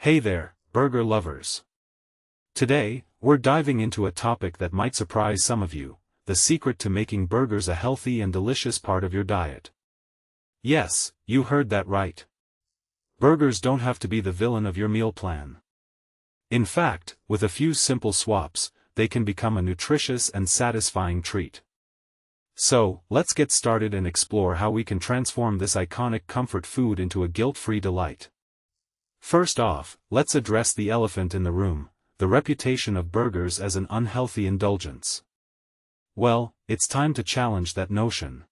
Hey there, burger lovers. Today, we're diving into a topic that might surprise some of you, the secret to making burgers a healthy and delicious part of your diet. Yes, you heard that right. Burgers don't have to be the villain of your meal plan. In fact, with a few simple swaps, they can become a nutritious and satisfying treat. So, let's get started and explore how we can transform this iconic comfort food into a guilt-free delight. First off, let's address the elephant in the room, the reputation of burgers as an unhealthy indulgence. Well, it's time to challenge that notion.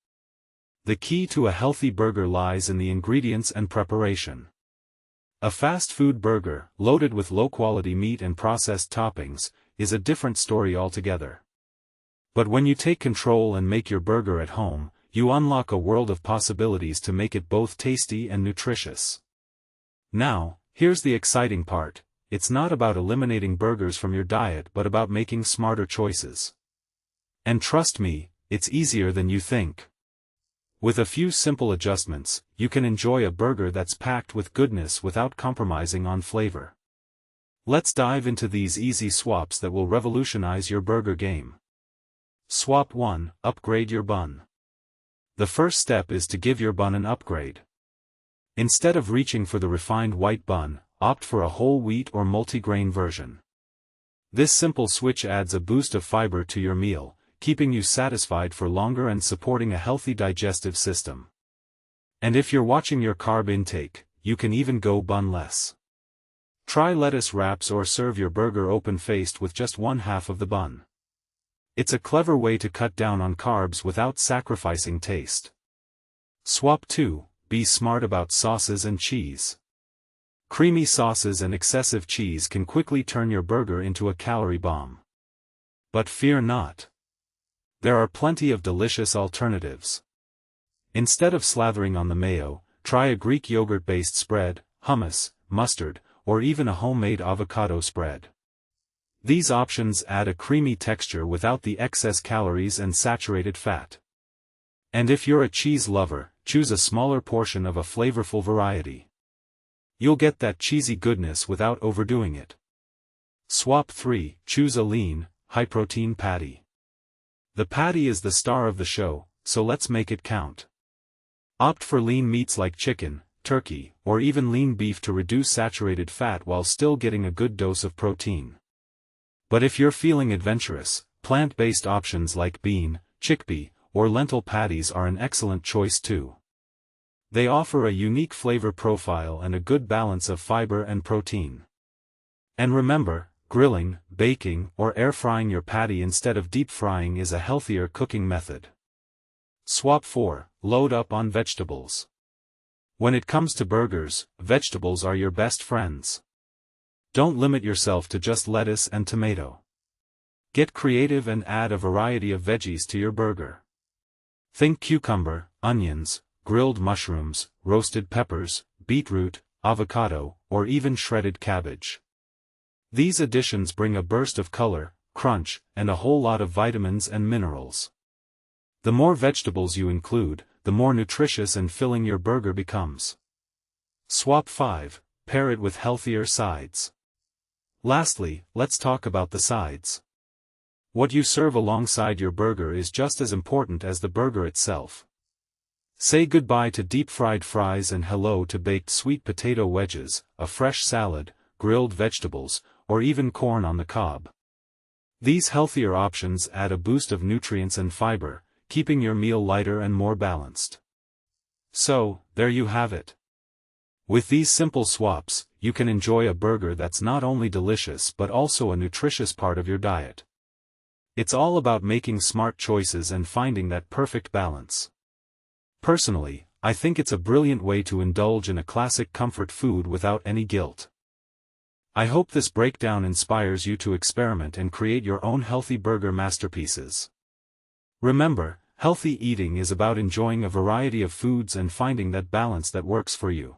The key to a healthy burger lies in the ingredients and preparation. A fast food burger, loaded with low-quality meat and processed toppings, is a different story altogether. But when you take control and make your burger at home, you unlock a world of possibilities to make it both tasty and nutritious. Now, here's the exciting part. It's not about eliminating burgers from your diet but about making smarter choices. And trust me, it's easier than you think. With a few simple adjustments, you can enjoy a burger that's packed with goodness without compromising on flavor. Let's dive into these easy swaps that will revolutionize your burger game. Swap 1, upgrade your bun. The first step is to give your bun an upgrade. Instead of reaching for the refined white bun, opt for a whole wheat or multigrain version. This simple switch adds a boost of fiber to your meal, keeping you satisfied for longer and supporting a healthy digestive system. And if you're watching your carb intake, you can even go bunless. Try lettuce wraps or serve your burger open-faced with just one half of the bun. It's a clever way to cut down on carbs without sacrificing taste. Swap 2, be smart about sauces and cheese. Creamy sauces and excessive cheese can quickly turn your burger into a calorie bomb. But fear not. There are plenty of delicious alternatives. Instead of slathering on the mayo, try a Greek yogurt-based spread, hummus, mustard, or even a homemade avocado spread. These options add a creamy texture without the excess calories and saturated fat. And if you're a cheese lover, choose a smaller portion of a flavorful variety. You'll get that cheesy goodness without overdoing it. Swap 3, choose a lean, high-protein patty. The patty is the star of the show, so let's make it count. Opt for lean meats like chicken, turkey, or even lean beef to reduce saturated fat while still getting a good dose of protein. But if you're feeling adventurous, plant-based options like bean, chickpea, or lentil patties are an excellent choice too. They offer a unique flavor profile and a good balance of fiber and protein. And remember, grilling, baking, or air frying your patty instead of deep frying is a healthier cooking method. Swap 4, load up on vegetables. When it comes to burgers, vegetables are your best friends. Don't limit yourself to just lettuce and tomato. Get creative and add a variety of veggies to your burger. Think cucumber, onions, grilled mushrooms, roasted peppers, beetroot, avocado, or even shredded cabbage. These additions bring a burst of color, crunch, and a whole lot of vitamins and minerals. The more vegetables you include, the more nutritious and filling your burger becomes. Swap 5, pair it with healthier sides. Lastly, let's talk about the sides. What you serve alongside your burger is just as important as the burger itself. Say goodbye to deep-fried fries and hello to baked sweet potato wedges, a fresh salad, grilled vegetables, or even corn on the cob. These healthier options add a boost of nutrients and fiber, keeping your meal lighter and more balanced. So, there you have it. With these simple swaps, you can enjoy a burger that's not only delicious but also a nutritious part of your diet. It's all about making smart choices and finding that perfect balance. Personally, I think it's a brilliant way to indulge in a classic comfort food without any guilt. I hope this breakdown inspires you to experiment and create your own healthy burger masterpieces. Remember, healthy eating is about enjoying a variety of foods and finding that balance that works for you.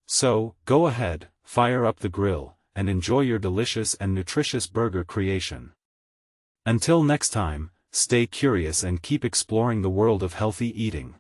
So, go ahead, fire up the grill, and enjoy your delicious and nutritious burger creation. Until next time, stay curious and keep exploring the world of healthy eating.